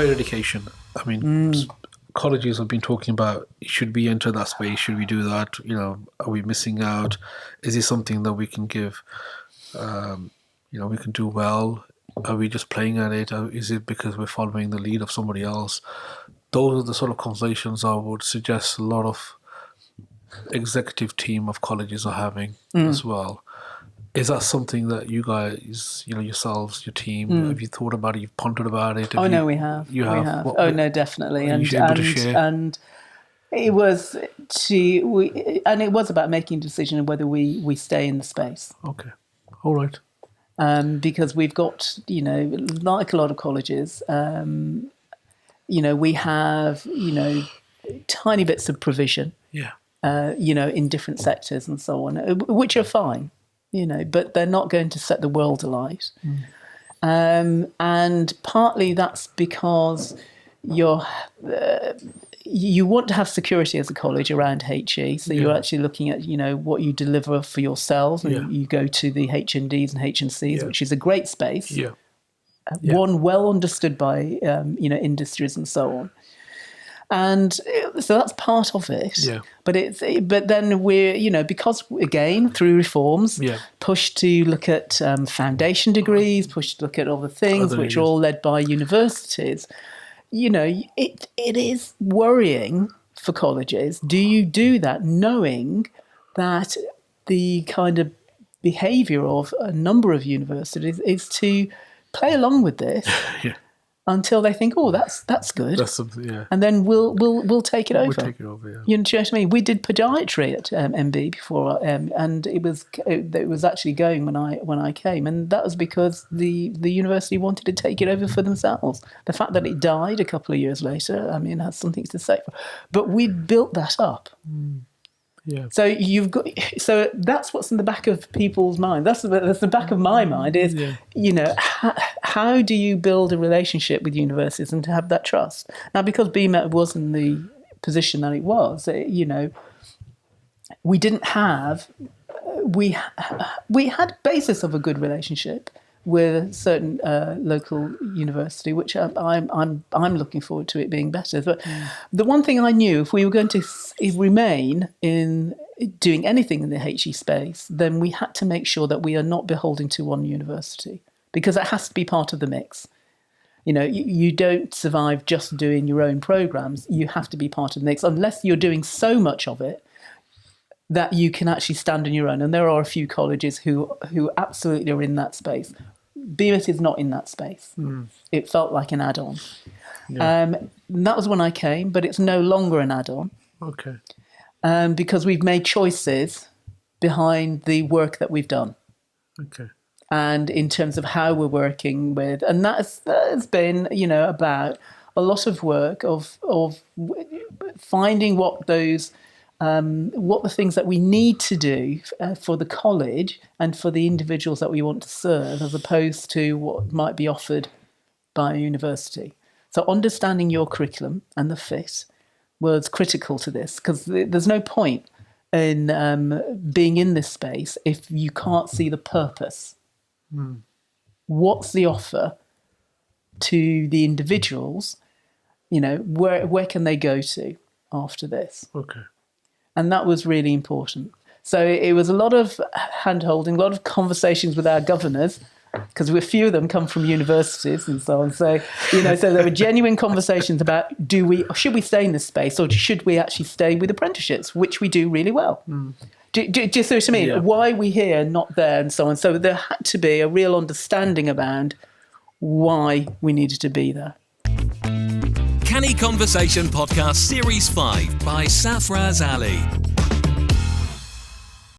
higher education. I mean, colleges have been talking about, should we enter that space? Should we do that? You know, are we missing out? Is it something that we can give, you know, we can do well? Are we just playing at it? Or is it because we're following the lead of somebody else? Those are the sort of conversations I would suggest a lot of executive team of colleges are having as well. Is that something that you guys, you know, yourselves, your team, have you thought about it? You've pondered about it? No, we have. You have? No, definitely. Are you able to share? And it was it was about making a decision of whether we stay in the space. Okay, all right. Because we've got, you know, like a lot of colleges, you know, we have, you know, tiny bits of provision. Yeah. You know, in different sectors and so on, which are fine, you know, but they're not going to set the world alight. And partly that's because you want to have security as a college around HE. So you're actually looking at, you know, what you deliver for yourselves. And you go to the HNDs and HNCs, which is a great space. One well understood by, you know, industries and so on. And so that's part of it. But then we're, you know, because again, through reforms, pushed to look at foundation degrees, pushed to look at other things, which are all led by universities. You know, it is worrying for colleges. Do you do that knowing that the kind of behaviour of a number of universities is to play along with this until they think, oh, that's good. That's something, and then we'll take it over. We'll take it over, You know what I mean? We did podiatry at MB before, and it was actually going when I came, and that was because the university wanted to take it over for themselves. The fact that it died a couple of years later, I mean, has something to say. But we built that up. So that's what's in the back of people's mind. That's the back of my mind is, you know, how do you build a relationship with universities and to have that trust? Now, because BMet was in the position that it was, you know, we didn't have, we had basis of a good relationship with a certain local university, which I'm looking forward to it being better. But the one thing I knew, if we were going to remain in doing anything in the HE space, then we had to make sure that we are not beholden to one university, because it has to be part of the mix. You know, you don't survive just doing your own programs. You have to be part of the mix, unless you're doing so much of it that you can actually stand on your own. And there are a few colleges who absolutely are in that space. BMet is not in that space. It felt like an add-on. That was when I came, but it's no longer an add-on. Okay. Because we've made choices behind the work that we've done. Okay. And in terms of how we're working with, and that has been, you know, about a lot of work of finding what the things that we need to do for the college and for the individuals that we want to serve, as opposed to what might be offered by a university. So understanding your curriculum and the fit was critical to this, because there's no point in being in this space if you can't see the purpose. What's the offer to the individuals? You know, where can they go to after this? Okay. And that was really important. So it was a lot of hand-holding, a lot of conversations with our governors, because a few of them come from universities and so on. So, you know, so there were genuine conversations about should we stay in this space, or should we actually stay with apprenticeships, which we do really well. Do you see what I mean? Yeah. Why are we here, not there, and so on. So there had to be a real understanding around why we needed to be there. Canny Conversation Podcast Series 5 by Safaraz Ali.